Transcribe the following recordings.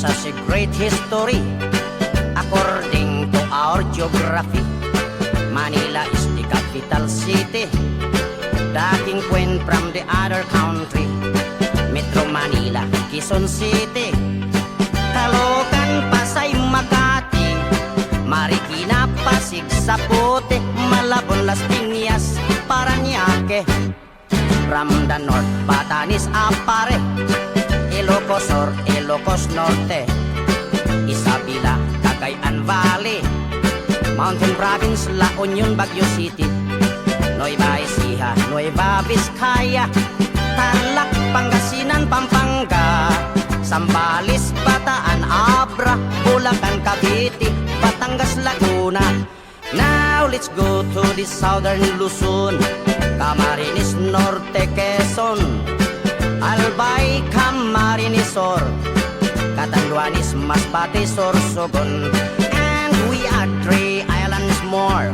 has a great history. According to our geography, Manila is the capital city. The king queen from the other country, Metro Manila, Quezon City, Caloocan, Pasay, Makati, Marikina, Pasig, Sapote, Malabon, Las Piñas, Parañaque. From the north, Batanes, Apare, Ilocos Sur, Ilocos Norte, Isabela, Cagayan Valley, Mountain Province, La Union, Baguio City, Nueva Ecija, Nueva Vizcaya, Tarlac, Pangasinan, Pampanga, Zambales, Bataan, Abra, Bulacan, Cavite, Batangas, Laguna. Now let's go to the southern Luzon, Camarines Norte, Quezon, Albay, Camarines Sur, Catanduanes, Masbate, Sorsogon. And we are 3 islands more,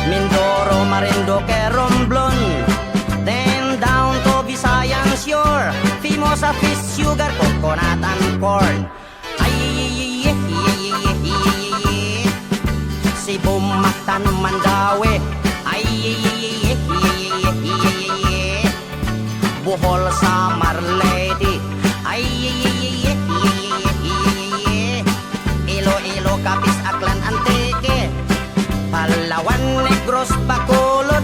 Mindoro, Marinduque, Romblon. Then down to Visayan shore, Fimosa, fish, sugar, coconut, and corn. Cebu, Mactan, Mandaue, Bohol, Samar, Leyte, Iloilo, Capiz, Aklan, Antique, Palawan, Negros, Bacolod,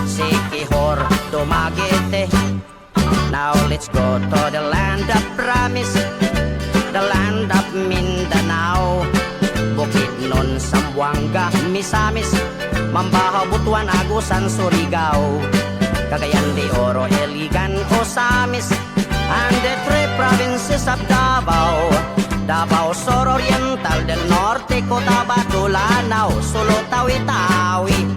Siquijor, Dumaguete. Now let's go to the land of promise, the land of Mindanao, Bukidnon, Zamboanga, Misamis, Mambahaw, Butuan, Agusan, Surigao, Cagayan de Oro, Iligan, Osamis, and the 3 provinces of Davao, Davao Sur Oriental, del Norte, Cotabato, Lanao, Sulu, Tawi-Tawi.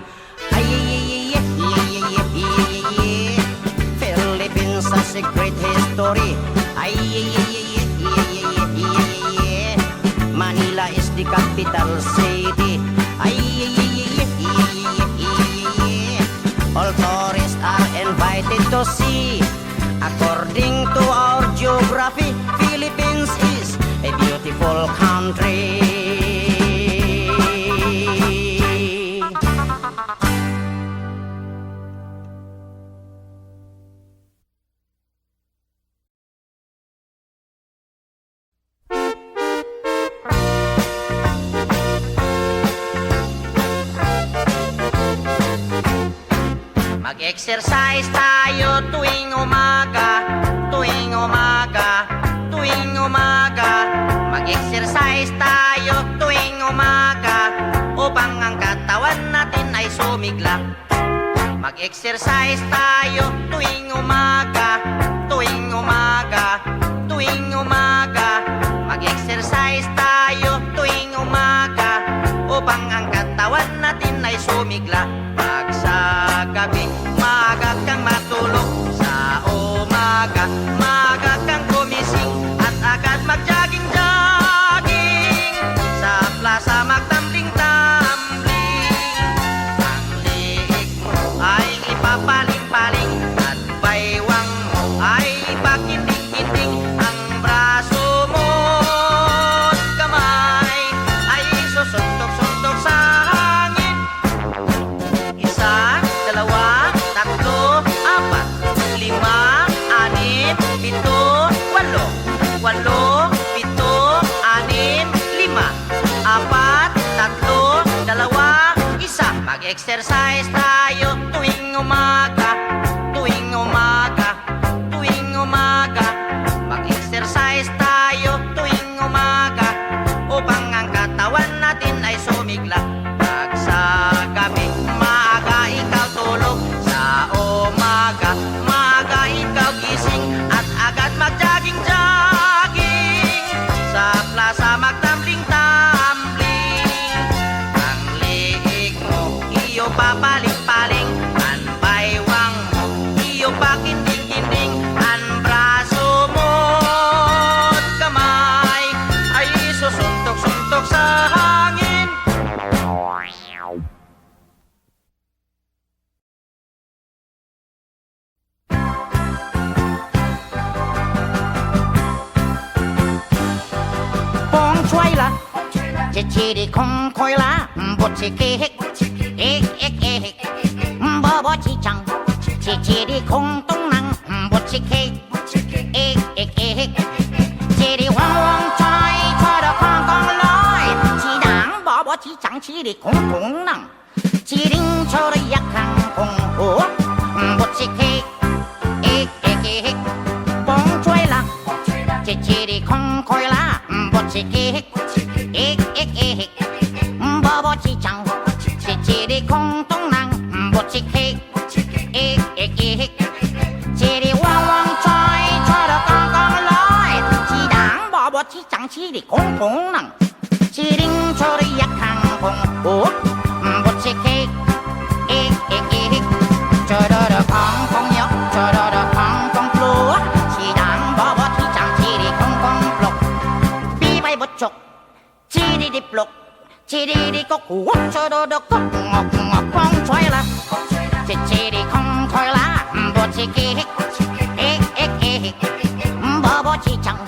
Philippines has a great history. Manila is the capital city. All tourists are invited to see. According to our geography, Philippines is a beautiful country. Mag-exercise tayo tuwing umaga, tuwing umaga, tuwing umaga. Mag-exercise tayo tuwing umaga, upang ang katawan natin ay sumigla. Mag-exercise tayo tuwing umaga, tuwing umaga, tuwing umaga. Mag-exercise tayo tuwing umaga, upang ang katawan natin ay sumigla. Pag sa gabi, maaga kang matulog, sa umaga, maaga kang gumising, at agad mag-jogging-jogging, sa plaza magtambling-tambling. Ang liig mo ay ipapaling-paling, at baywang mo ay ipakinding-kinding. Ang braso mo at kamay ay susuntok-suntok sa hangin. Isa, dalawa, tatlo, apat, lima, anim, pito, walo. Walo, pito, anim, lima, apat, tatlo, dalawa, isa. Mag-exercise tayo tuwing umaga, tuwing umaga, tuwing umaga. Mag-exercise tayo tuwing umaga, upang ang katawan natin ay sumigla. Pag sa gabi, maaga ikaw tulog, sa umaga, maaga ikaw gising, at agad mag-jogging-jogging, sa plaza magtambling-tambling. Ang liig mo iyo papaling-paling, ang baywang mo iyo pakinding-kinding. Ang braso mo at kamay ay susuntok-suntok sa hangin. Chichiri kong koi la Bochiki hik Ik ik ik Bobo chichang Chichiri kong tong nang Bochiki Ik ik ik Chiri wang wang choi Choi da kong kong loi Chi dang Bobo chichang Chiri kong tong nang Chiring choi da yak hang kong ho Bochiki Ik ik ik Bong choi la Chichiri kong koi la Bochiki hik Ik ik ik Bobo chichang Chichiri kong tong nang Bochiki Ik ik ik Chiri wang wang choi Choi da kong kong loi Chi dang Bobo chichang Chiri kong tong nang Chiring choi da yak hang kong ho Bochiki Ik ik ik Choi da kong kong yok Choi da kong kong plu Chi dang Bobo chichang Chiri kong kong pluk Bi bay bot chok Chiri di pluk Chiri di kok Wok cho do do kok Ngok ngok kong choy la Chiri kong choy la Bo chiki hik Ik ik ik Bo bo chi chang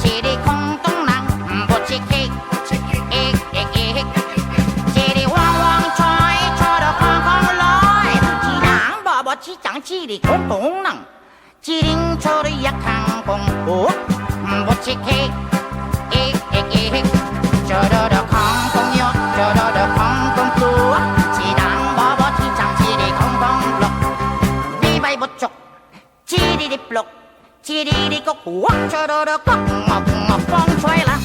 Chiri kong tong nang Bo chiki Ik ik ik Chiri wang wang choy Cho do kong kong loi Chi dang bo bo chi chang Chiri kong tong nang Chiring cho do yak hang kong Wok Bo chiki Ik ik ik Cho do do kong kong yok Cho do do kong kong tua Chi dang bo bo chi chang Chi di kong kong pluk Bi bay bot chok Chi di di pluk Chi di di kok Wok cho do do kok Ngok ngok kong choy la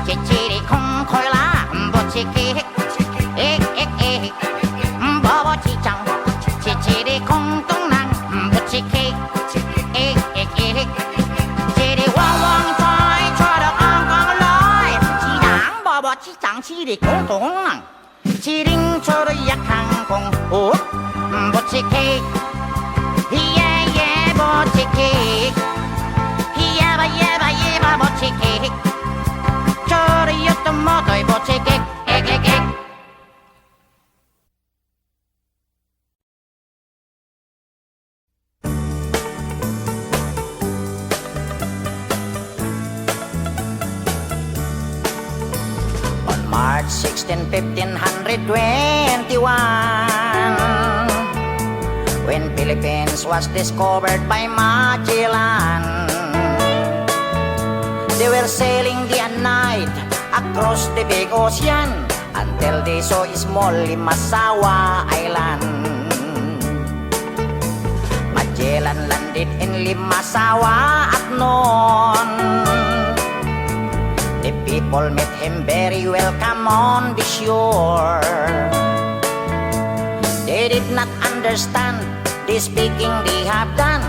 Chi di kong khoi la Bo chi ki hik Ik ik ik Bo bo chi chang Chi di kong tong nang Bo chi ki Ik ik ik Chi di wang wang choy Cho do kong kong loi Chi dang bo bo chi chang Chi di kong tong nang Chiring cho do yak hang kong ho Bo chi ki Yeah yeah bo chi ki Yeah ba bo chi ki Cho do yot to mo toy bo chi ki Ik ik ik March 16, 1521 When Philippines was discovered by Magellan They were sailing day and night across the big ocean Until they saw a small Limasawa Island Magellan landed in Limasawa at noon The people met him very welcome on the shore They did not understand the speaking they have done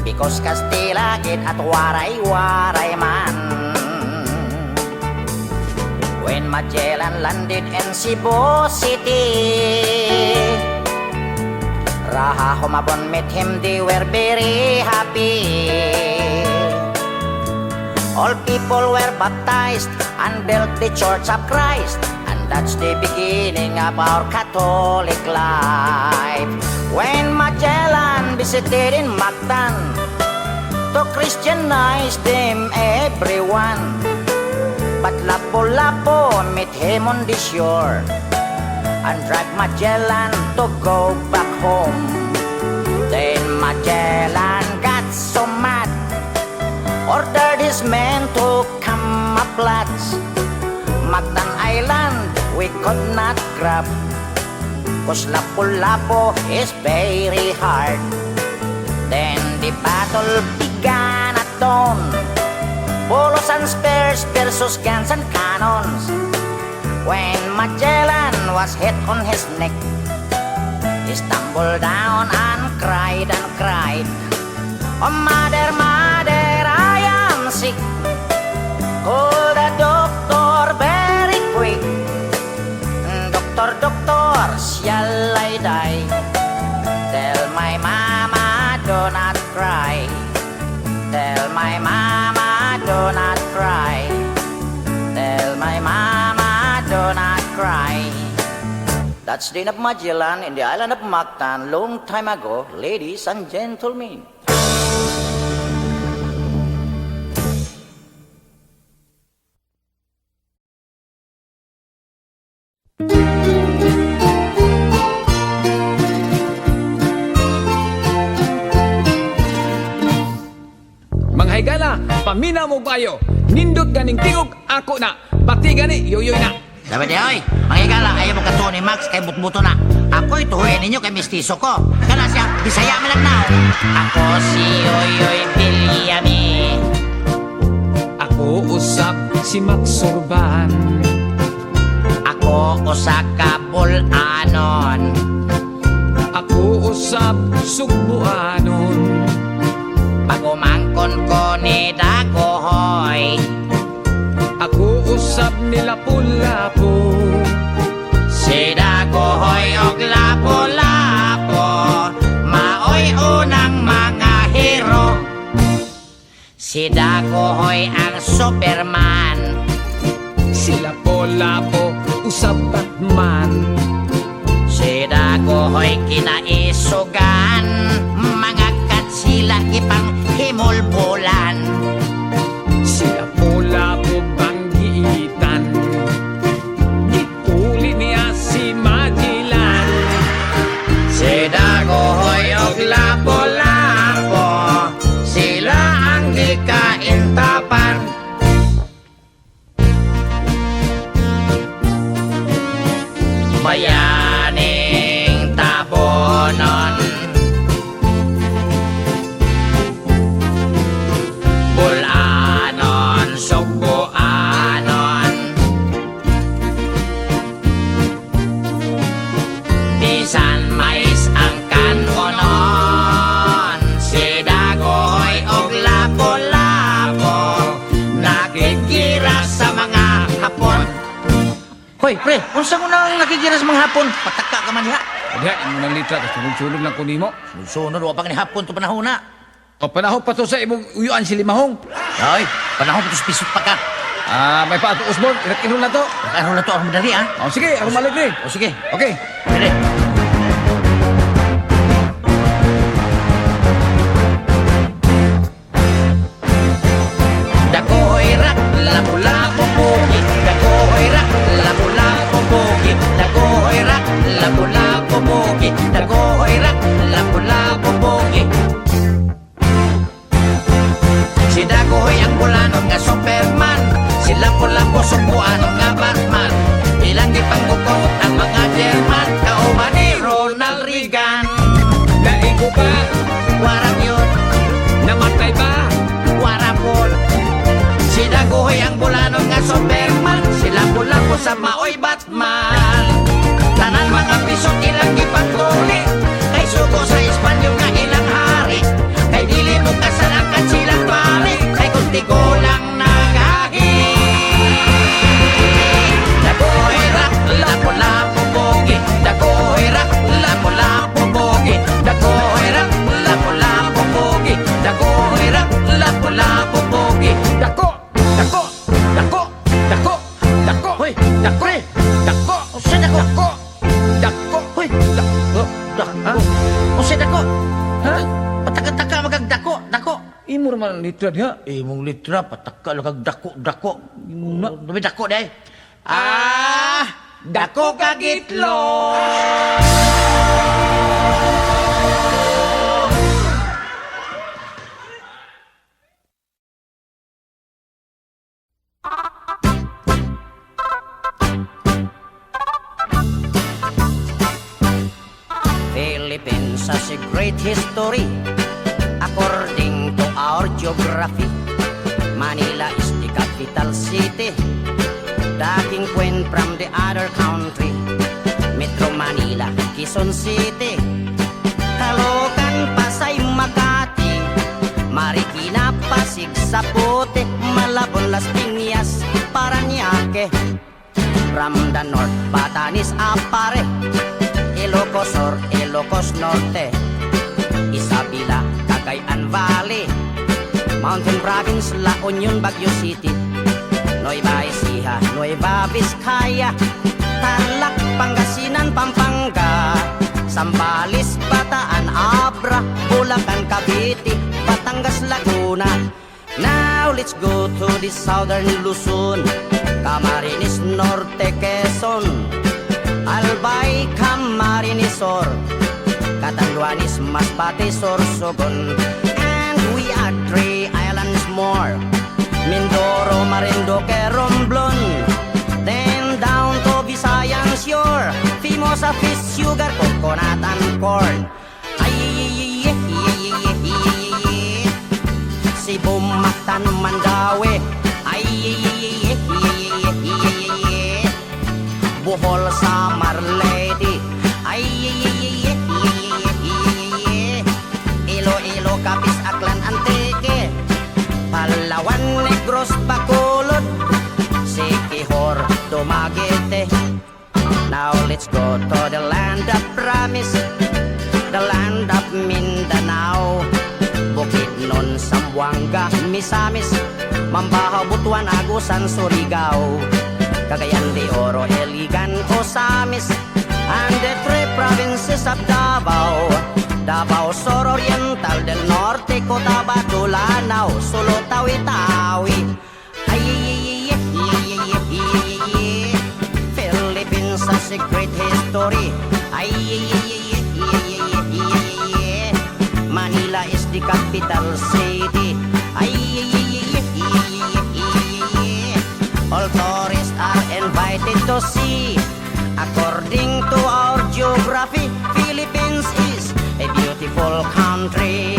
Because Castilla get at waray-waray man When Magellan landed in Cebu City Raha Humabon met him, they were very happy All people were baptized and built the Church of Christ And that's the beginning of our Catholic life When Magellan visited in Mactan To Christianize them everyone But Lapu-Lapu met him on the shore And dragged Magellan to go back home Then Magellan got so mad Ordered his men to come up flats Mactan Island we could not grab Cause Lapu-Lapu is very hard Then the battle began at dawn Bolos and spears versus guns and cannons When Magellan was hit on his neck He stumbled down and cried Oh mother, mother, I am sick Call the doctor very quick Doctor, doctor, shall I die? Tell my mama do not cry Tell my mama do not cry Tell my mama do not cry That's the end of Magellan in the island of Mactan long time ago, ladies and gentlemen. pamina mo bayo. Nindot ganing tingog ako na. Bati gani yoyoy na. Dapat di, oy. Mangigala, ayaw mo ka ni Max kay butbuto na. Ako'y tuhuyin ninyo kay mistiso ko. Kana siya, Bisaya malagnaw. Ako si Yoyoy Villame. Ako usap si Max Sorban. Ako usa ka bulanon. Ako usap Sugbuanon. Pagumangkon ko ni Dagohoy. Ako usap nila Lapu-Lapu. Si Dagohoy og Lapu-Lapu, maoy unang mga hero. Si Dagohoy ang Superman. Si Lapu-Lapu usap Batman. Si Dagohoy kinaisugan, mga katsila ipang himulbulan. Si Lapu-Lapu banggitan. Gipuli niya si Magellan. Si Dagohoy og Lapu-Lapu, sila ang gikaintapan. Bayaning tabonon, bulanon, sugbuanon, bisan mais ang kanonon. Si Dagohoy og Lapu-Lapu, nakikira sa mga hapon. Hoy, pre, unsa mo nang nakikira sa mga hapon? Pataka ka man diha. Kaya, imo nang litra, kasi sunod lang ko nimo. Sunod, wa pa ni hapon to panahon na. O panahon pa to sa imong uyuan si Limahong. Hoy, panahon to pisot pa ka. May paato Osborn, irat-inol na to. Ano na to, ang madali ah. O sige, ako maligri. O sige, Okay. pwede. Dagohoy rak, lapu-lapu bukit. Dagohoy rak, lapu-lapu bukit. Dagohoy rak, lapu-lapu bukit. Dagohoy rak, lapu-lapu bukit. Si Dagohoy ang bulanon nga Superman. Si Lapu-Lapu sugbuanon nga Batman. Ilang gipanggukot ang mga German. Kauban ni Ronald Reagan. Naigo ba? Warang yun, Namatay ba? warapon. Si Dagohoy ang bulanon nga Superman. Si Lapu-Lapu sa maoy Batman. Tanan mga pisot ilang gipagtuli. Kay sugo sa Espanyol nga ilang hari. Kay dili mo kasalakan silang pare. Kay kunti ko lang nagahi. Dagohoy rak, Lapu-Lapu bogi. Dagohoy rak, Lapu-Lapu bogi. Dagohoy rak, Lapu-Lapu bogi. Dagohoy rak, Lapu-Lapu bogi. Dako! Dako! Dako! Dako! Dako! Hoy, Dako! Dako! Usa dako. Dako! Dako! Hoy, Dako! dako. Usa dako. Ha? Pataka-taka magagdako, dako. Imo naman ang litra diha. Imong litra pataka lang dako, dako. Imuna. Dumi dako day. Dako kagitlo. Philippines has a great history. According to our geography, Manila is the capital city. Dating Queen from the other country, Metro Manila, Quezon City, Caloocan, Pasay, Makati, Marikina, Pasig, Sapote, Malabon, Las Piñas, Parañaque. From the north, Batanes, Apare, Ilocos Sur, Ilocos Norte, Isabela, Cagayan Valley, Mountain Province, La Union, Baguio City, Nueva Ecija, Nueva Vizcaya, Tarlac, Pangasinan, Pampanga, Zambales, Bataan, Abra, Bulacan, Cavite, Batangas, Laguna. Now let's go to the southern Luzon, Camarines Norte, Quezon, Albay, Camarines Sur, Catanduanes, Masbate, Sorsogon, and we are 3 islands more. Mindoro, Marinduque, Romblon, then down to Visayan Shore, Fimosa fish, sugar, coconut and corn. Ay, Cebu, Mactan, Mandaue. Ay, Bohol, Samar, Leyte. Ay, Iloilo, Capiz, Aklan, Antique, Palawan, Negros, Bacolod, Siquijor, Dumaguete. Now let's go to the land of promise, the land of Mindanao. Bukidnon, Zamboanga, Misamis, Mambahaw, Butuan, Agusan, Surigao, Cagayan de Oro, Iligan, Osamis, and the three provinces of Davao, Davao Sur Oriental, del Norte, Cotabato, Lanao, Sulu, Tawi-Tawi. Ay, Philippines has a great history. Ay, Manila is the capital city. Ay, all tourists are invited to see. According to our geography, Philippines is a beautiful country.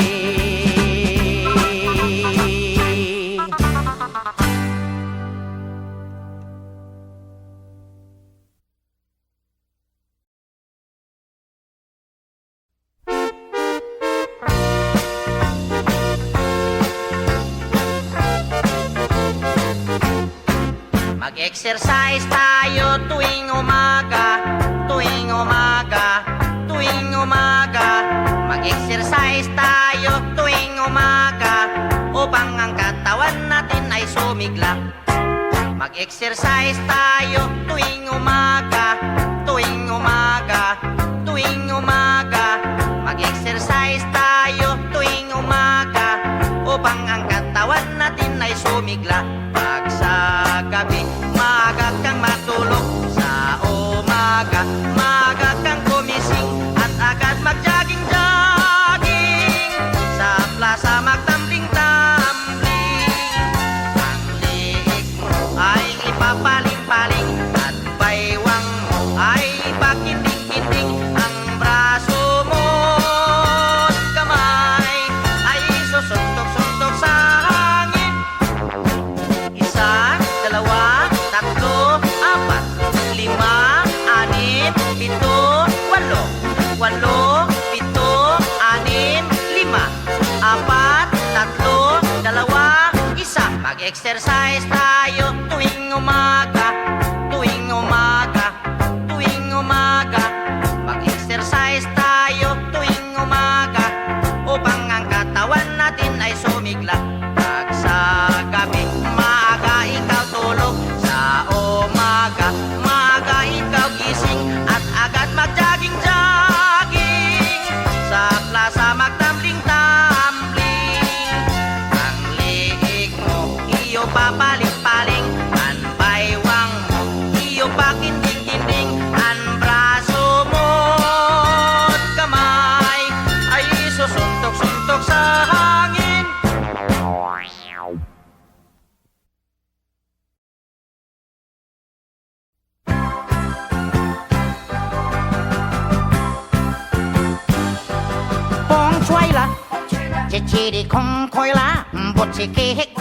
Mag-exercise tayo tuwing umaga, tuwing umaga, tuwing umaga. Mag-exercise tayo tuwing umaga upang ang katawan natin ay sumigla. Mag-exercise tayo tuwing umaga, tuwing umaga, tuwing umaga. Mag-exercise tayo tuwing umaga upang ang katawan natin ay sumigla. Pag sa gabi, maaga kang matulog. Sa umaga, maaga kang gumising at agad mag-jogging-jogging. Sa plaza magtambling-tambling. Ang liig mo ay ipapaling-paling at baywang mo ay ipakiting-kiting. Ang braso mo at kamay ay susuntok-suntok sa hangin. Isa, dalawa, tatlo, apat, lima, anim, pito, walo. Walo, pito, anim, lima, apat, tatlo, dalawa, isa. Mag-exercise tayo tuwing umaga, tuwing umaga, tuwing umaga. Mag-exercise tayo tuwing umaga upang ang katawan natin ay sumigla. Pag sa gabi, maaga ikaw tulog. Sa umaga, maaga ikaw gising at agad mag-jogging-jogging. Sa plaza magtambling-tambling. Ang liig mo, iyo papaling-paling. Ang baywang mo, iyo pakinding-kinding. Ang braso mo at kamay ay susuntok-suntok sa hangin. Bong chuay la, che che di kong koi la, bo che ke hek,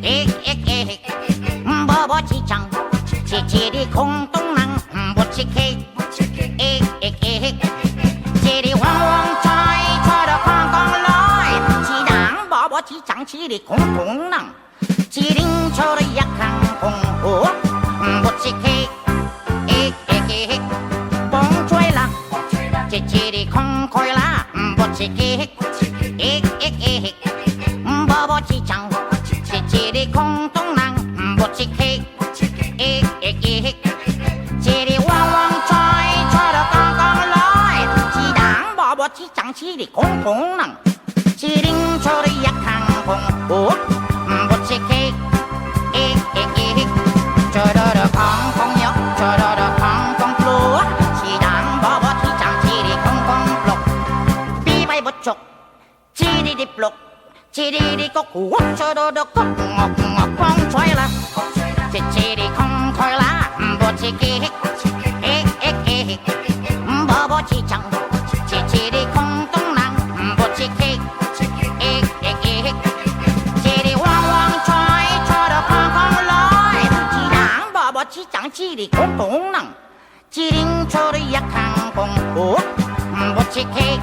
ek ek ek, bo bo chi chang, che che di kong tong nang, bo che ke, ek ek ek, che di wang wang chai, chai da kong kong loi, chi dang bo bo chi chang, chi di kong tong nang, chi ding cho da yak kang kong ho, bo che ke, ek ek ek, bong chuay la, che che di kong koi la. Chi ki ik ik ik bo bo chi chang chi chi di kong tong nang bo chi ki ik ik ik chi di wang wang choi choi da kong kong loi chi dang bo bo chi chang chi di kong tong nang chi ding cho di yak kang kong bo bo chi ki ik ik ik choi da da kong kong yok choi da da kong kong lúa chi dang bo bo chi chang chi di kong kong lộc bi bay bột chục chi đi điệp lục chỉ đi đi có quốc cho đồ đồ có ngọc ngọc con xoay là chỉ đi không khói lá bố chỉ kì bố bố chỉ chẳng chỉ đi không tung năng bố chỉ kì chỉ đi hoang hoang xoay cho đồ con lối chỉ đáng bố bố chỉ chẳng chỉ đi không tung năng chỉ đinh cho đồ yak hàng con bố bố chỉ kì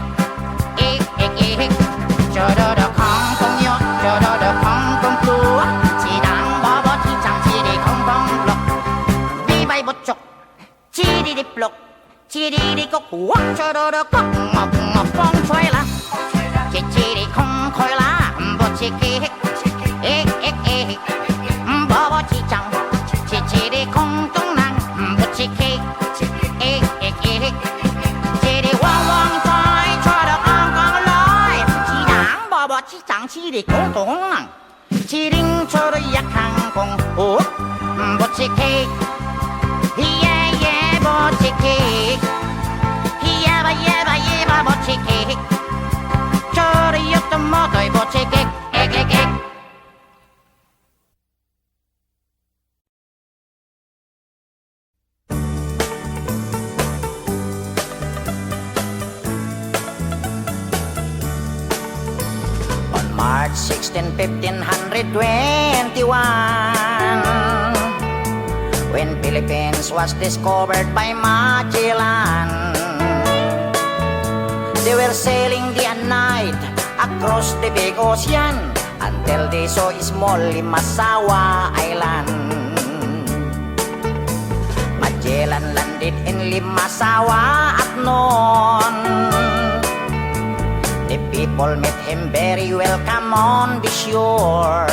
cho đồ đồ không công nhớ cho đồ đồ không công chúa chỉ đáng bó bó chỉ chẳng chỉ đi không bông lộc đi bay bút chục chỉ đi đi lục chỉ đi có của cho đồ đồ có ngọc ngọc con xoay lá chỉ đi không khói lá bó chỉ kì bó bó chỉ chẳng chỉ đi không tung năng bó chỉ kì chỉ đi hoang hoang xoay cho đồ con lối chỉ đáng bó bó chỉ chẳng chỉ đi không tung năng chỉ đinh cho đồ yak hàng con bó chỉ kì bó chỉ kì bó chỉ kì cho đồ yak tôm mò tôi bó chỉ kì March 16, 1521, when Philippines was discovered by Magellan. They were sailing day and night across the big ocean until they saw small Limasawa Island. Magellan landed in Limasawa at noon. The people met him very welcome on the shore.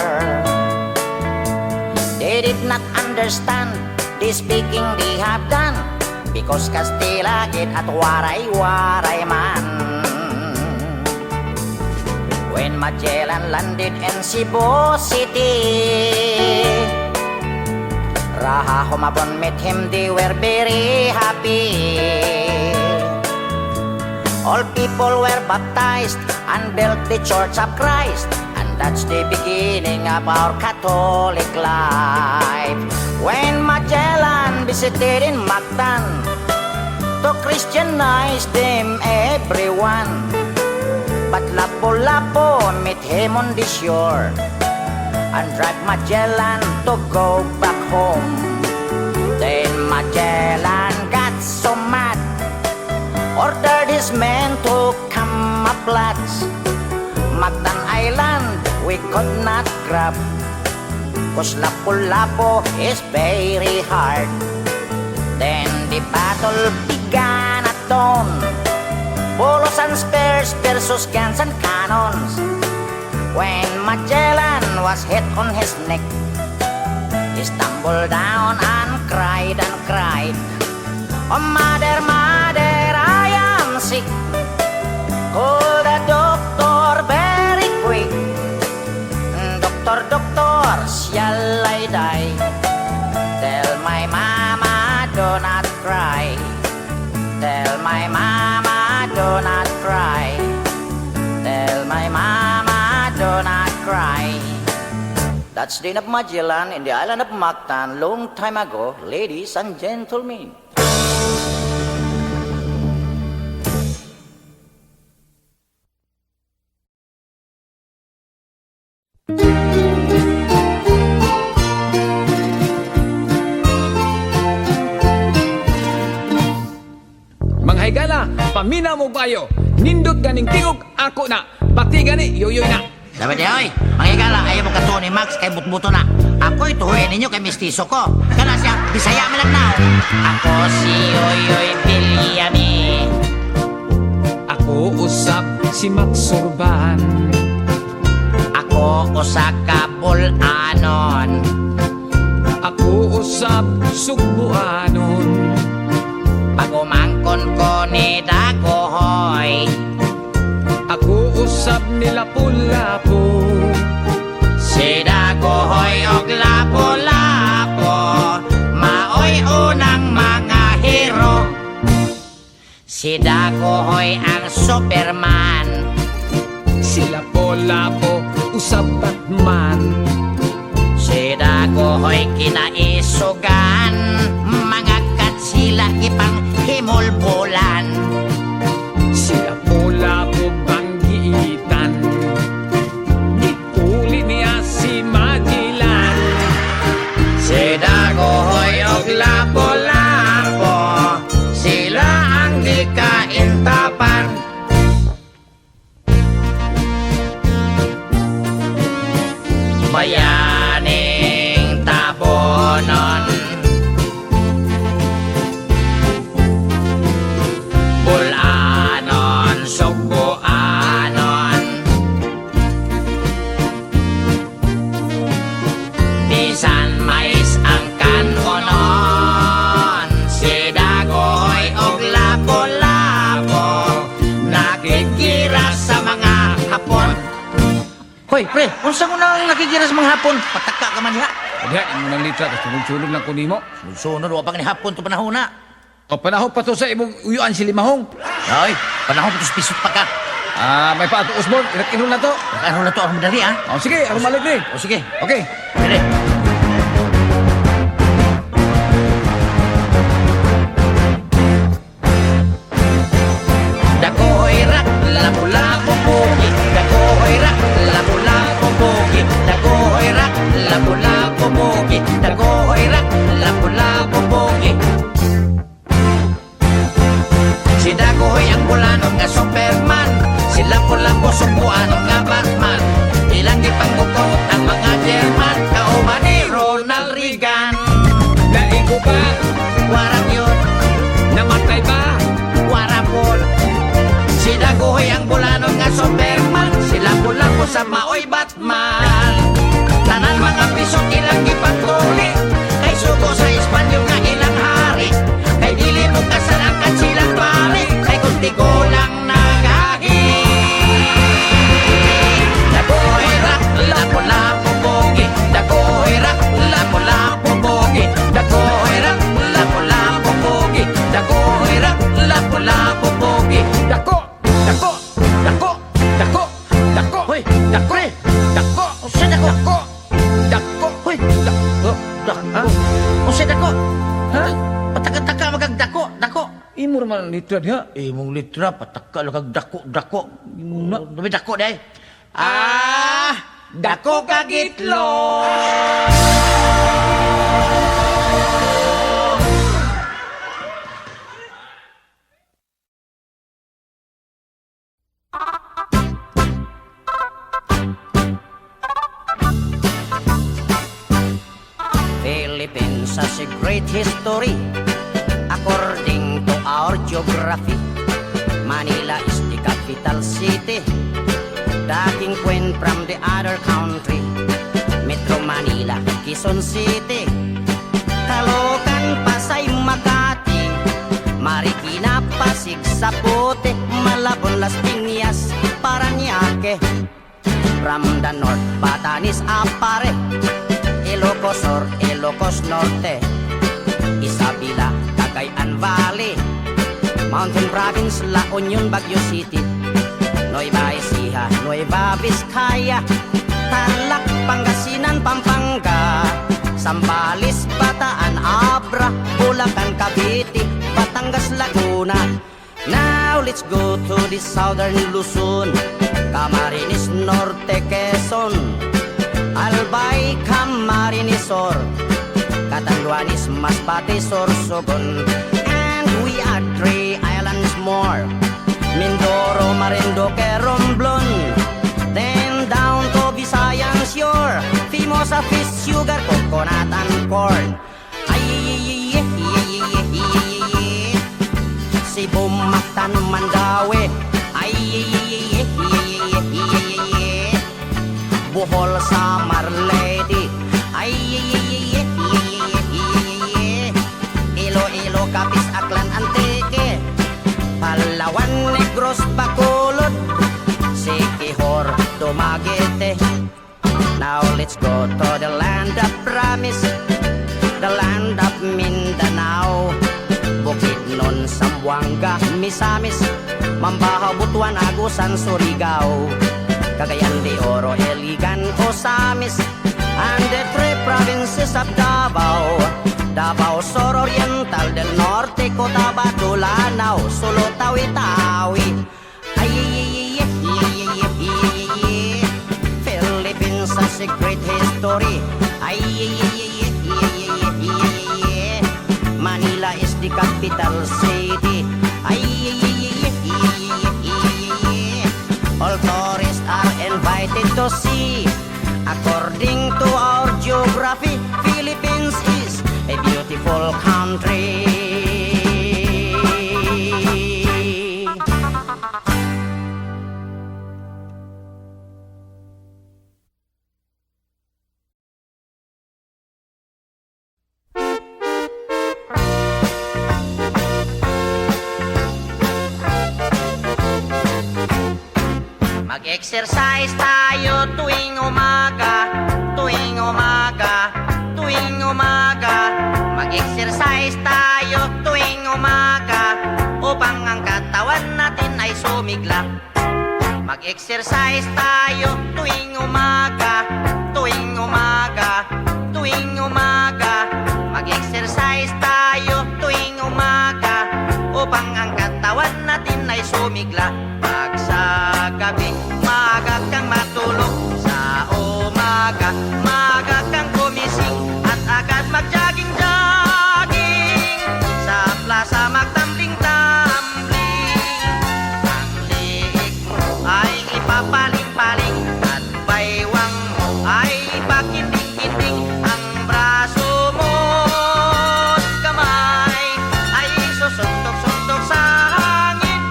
They did not understand the speaking they have done, because Castilla get at waray-waray man. When Magellan landed in Cebu City, Raha Humabon met him, they were very happy. All people were baptized and built the Church of Christ, and that's the beginning of our Catholic life. When Magellan visited in Mactan to Christianize them everyone, but Lapu-Lapu met him on the shore and dragged Magellan to go back home. Then Magellan got so mad, ordered his men to camouflage. Mactan Island we could not grab, 'cause Lapu-Lapu is very hard. Then the battle began at dawn, bolos and spears versus guns and cannons. When Magellan was hit on his neck, he stumbled down and cried and cried, "Oh mother, mother, I am sick. Call the doctor very quick. Doctor, doctor, shall I die? Tell my mama do not cry. Tell my mama do not cry. Tell my mama do not cry." That's the end of Magellan in the island of Mactan long time ago, ladies and gentlemen. Mga higala, paminaw mo kayo. Nindot ganing tingog ako na. Pati gani yoyoy na. Dapat oy, mangigala, ayaw mo kato ni Max kay butbuto na. Ako'y tuhuyan ninyo kay mistiso ko. Kana siya, Bisaya malagnaw. Ako si Yoyoy Villame. Ako usap si Max Urban. Ako usa ka Bulanon. Ako usap Sugbuanon. Pagumangkon ko ni Dagohoy. Ako usap ni Lapu-Lapu. Si Dagohoy og Lapu-Lapu, maoy unang mga hero. Si Dagohoy ang Superman. Si Lapu-Lapu sa Batman. Si Dagohoy kinaisugan, mga katsila ipang himulbulan. Si Apula ko banggiitan, gituli niya si Magellan. Si Dagohoy og Lapu-Lapu, sila ang di kaintapan. Bayaning tabonon, bulanon, suguanon, bisan mais ang kanonon. Si Dagohoy og Lapu-Lapu, nakikiras sa mga Hapon. Hoy, pre, unsa mo nang nakikiras mga Hapon? Pataka ka man diha. Diha, imo nang litra, tapos sunod-sunod lang ko nimo. Sunod, wa pa ni Hapon to panahon na. O panahon pa to sa imong uyuan si Limahong. Ay, panahon pa to pisot pa ka. May paato Osborne, irat-inul na to. Ano na to, ang madali ha? O sige, ako malik ni. O sige, Okay. pwede. Dagohoy rak, lapu-lapu buki. Dagohoy rak, lapu-lapu buki. Dagohoy rak, lapu-lapu buki. Dagohoy rak, lapu-lapu buki. Si Dagohoy ang bulanon nga Superman. Si Lapu-Lapu subuan nga Batman. Ilang ipangukot ang mga German. Kauban ni Ronald Reagan. Naigo ba? Warang yun, Namatay ba? warapon. Si Dagohoy ang bulanon nga Superman. Si Lapu-Lapu sa maoy Batman. Tanan mga pisot ilang ipagtuli. Kay suko sa Espanyol nga ilang hari. Kay dili mo kasalangkat silang pari. Kay kunti ko lang nagahi. Dagohoy rak, Lapu-Lapu bogi. Dagohoy rak, Lapu-Lapu bogi. Dagohoy rak, Lapu-Lapu bogi. Dagohoy rak, Lapu-Lapu bogi. Dako! Dako! Dako! Dako! Dako! Hoy, Dako! Dako! Usa dako. Dako! Dako! Hoy, Dako! ha? Usa dako. Ha? Pataka-taka magagdako, dako. Imo raman ang litra diha. Mong litra, pataka lang kag dako. Na- Dumi dako day. Dako kagitlo. Philippines has a great history. According to our geography, Manila is the capital city. The king queen from the other country, Metro Manila, Quezon City, Caloocan, Pasay, Makati, Marikina, Pasig, Sapote, Malabon, Las Piñas, Parañaque. From the north, Batanes, Apare, Ilocos Sur, Ilocos Norte, Isabela, Cagayan Valley, Mountain Province, La Union, Baguio City, Nueva Ecija, Nueva Vizcaya, Tarlac, Pangasinan, Pampanga, Zambales, Bataan, Abra, Bulacan, Cavite, Batangas, Laguna. Now let's go to the southern Luzon, Camarines Norte, Quezon, Albay, Camarines Sur, Catanduanes, Masbate, Sorsogon, and we are 3 islands more, Mindoro, Marinduque, Romblon, then down to Visayan Shore, Fimosa, fish, sugar, coconut, and corn. Cebu, Mactan, Mandaue, Bohol, Samar, Leyte, Iloilo, Capiz, Aklan, Antique, Palawan, Negros, Bacolod, Siquijor, Dumaguete. Now let's go to the land of promise, the land of Mindanao, Bukidnon, Zamboanga, Misamis, Mambahaw, Butuan, Agusan, Surigao, Cagayan de Oro, Iligan, Osamis, and the three provinces of Davao. Davao Sur Oriental, del Norte, Cotabato, Lanao, Sulu, Tawi-Tawi. Ay, Philippines has a great history. Ay, Manila is the capital city. Ay, all tourists are invited to see. According to our geography, Philippines is a beautiful country. Mag-exercise tayo tuwing umaga, tuwing umaga, tuwing umaga. Mag-exercise tayo tuwing umaga upang ang katawan natin ay sumigla. Mag-exercise tayo tuwing umaga, tuwing umaga, tuwing umaga. Mag-exercise tayo tuwing umaga upang ang katawan natin ay sumigla. Pag sa gabi, maaga kang matulog. Sa umaga, maaga kang gumising at agad mag-jogging-jogging. Sa plaza magtambling-tambling. Ang liig mo ay ipapaling-paling at baywang mo ay ipakinding-kinding. Ang braso mo at kamay ay susuntok-suntok sa hangin.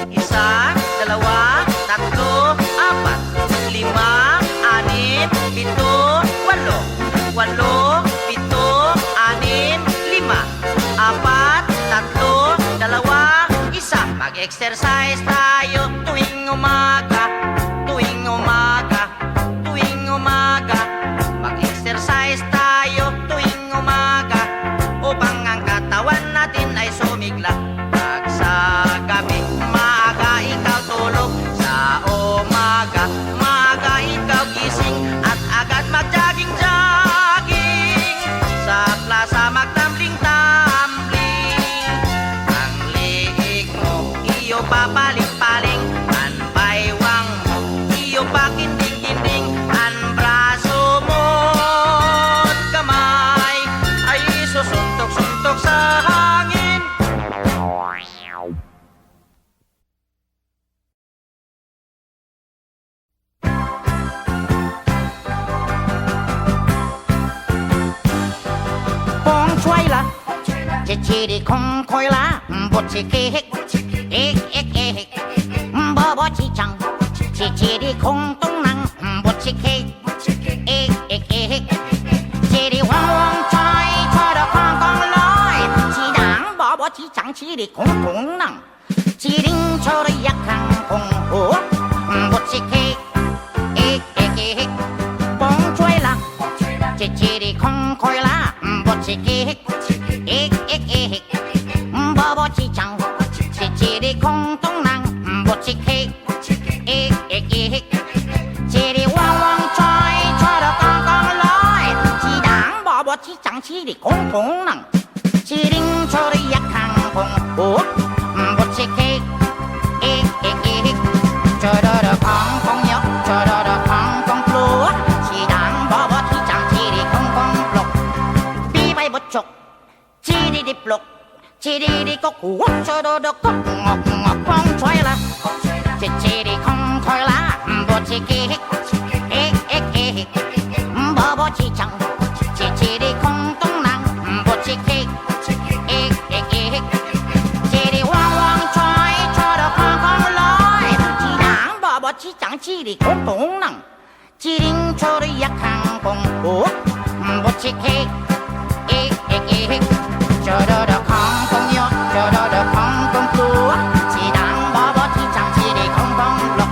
Isa, dalawa, tatlo, apat, lima, anim, pito, walo. Walo, pito, anim, lima, apat, tatlo, dalawa, isa. Mag-exercise tayo tuwing umaga, tuwing umaga, tuwing umaga. Mag-exercise tayo tuwing umaga upang ang katawan natin ay sumigla. Pag sa gabi, maaga ikaw tulog. Sa umaga, maaga ikaw gising at agad mag-jogging-jogging. Sa plaza magtambling-tambling. Ang liig mo, iyo papaling-paling. Ang baywang mo, iyo pakinding-kinding. Ang braso mo at kamay ay susuntok-suntok sa hangin. Pong chuay la, che che di kong koi la, bo che ke hek, ek ek ek, bo bo chi chang, che che di kong tong nang, bo che ke, ek ek ek, che di wang wang chai, chai da kong kong loi, chi dang bo bo chi chang, chi di kong tong nang, chi ding cho da yak kang kong ho, bo che ke, ek ek ek, pong chuay la, che che di kong koi la, bo che ke, ek ek ek, bo bo chi chang, che che di kong tong nang, bo che ke, ek ek ek, che di wang wang choi, choi da kong kong loi, chi dang bo bo chi chang, chi di kong tong nang, chi ding cho da yak kang kong ho, bo che ke, ek ek ek, cho da kong kong yo, cho da kong kong plu, chi dang bo bo chi chang, chi di kong kong plu, bi bay bo chok, chi di plok, chi di kok hu, cho da kok ngok ngok kong choi la, chi di kong koi la, bo chi ke, ek ek ek, bo bo chi chang, chi di kong tong nang, bo chi ke, ek ek ek, chi di wang wang choi, cho da kong kong loi, chi dang bo bo chi chang, chi di kong tong nang, chi ding cho da yak kang kong hu, bo chi ke, ek ek ek, cho da kong kong yo, cho da kong kong plu, chi dang bo bo chi chang, chi di kong kong lok,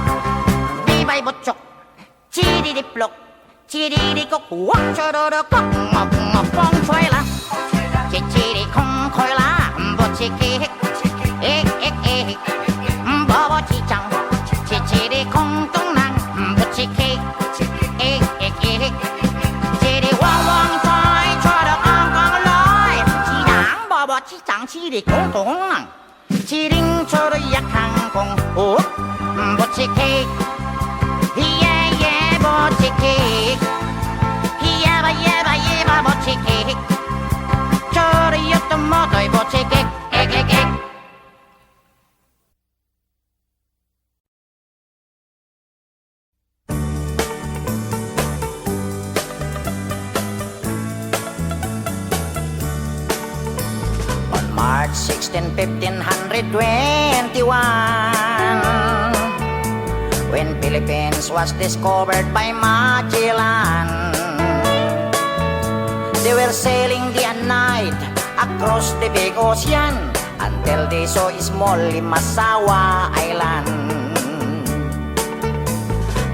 bi bay bo chok, chi di plok, chi di kok hu, cho da kok ngok ngok kong choi la, chi di kong koi la, bo chi ke, ek ek ek, bo bo chi chang, chi di kong tong Butchie cake, yeah, yeah, butchie cake. Yabba, yabba, yabba, butchie cake. Chori tomato, butchie cake, egg, egg, egg. On March 16, 1521, when Philippines was discovered by Magellan, they were sailing day and night across the big ocean until they saw a small Limasawa Island.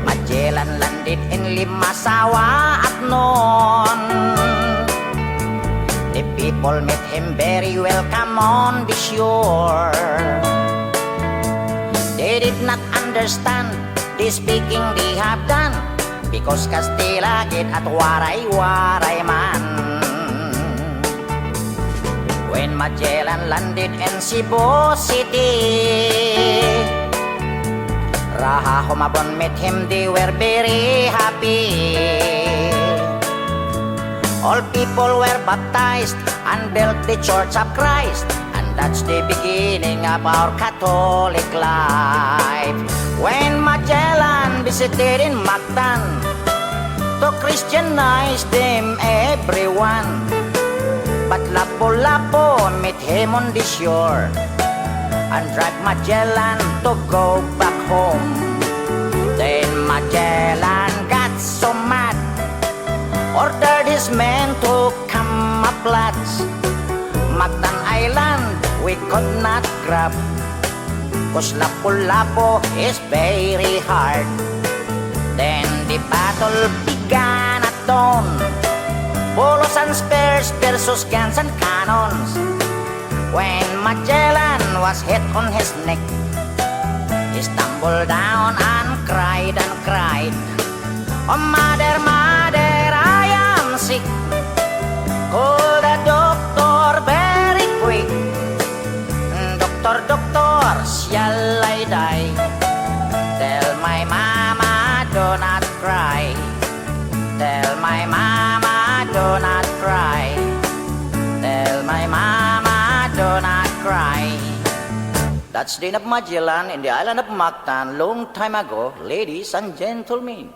Magellan landed in Limasawa at noon. The people met him very welcome on the shore. They did not understand the speaking they have done, because Kastila git at waray-waray man. When Magellan landed in Cebu City, Raha Humabon met him, they were very happy. All people were baptized and built the Church of Christ, and that's the beginning of our Catholic life. When Magellan visited in Mactan to Christianize them everyone, but Lapu-Lapu met him on the shore and dragged Magellan to go back home. Then Magellan got so mad, ordered his men to come up lads. Mactan Island we could not grab, 'cause Lapu-Lapu is very hard. Then the battle began at dawn, bolos and spears versus guns and cannons. When Magellan was hit on his neck, he stumbled down and cried and cried, "Oh mother, mother, I am sick. Call the doctor very quick. Doctor, doctor, shall I die? Tell my mama do not cry. Tell my mama do not cry. Tell my mama do not cry." That's the end of Magellan in the island of Mactan long time ago, ladies and gentlemen.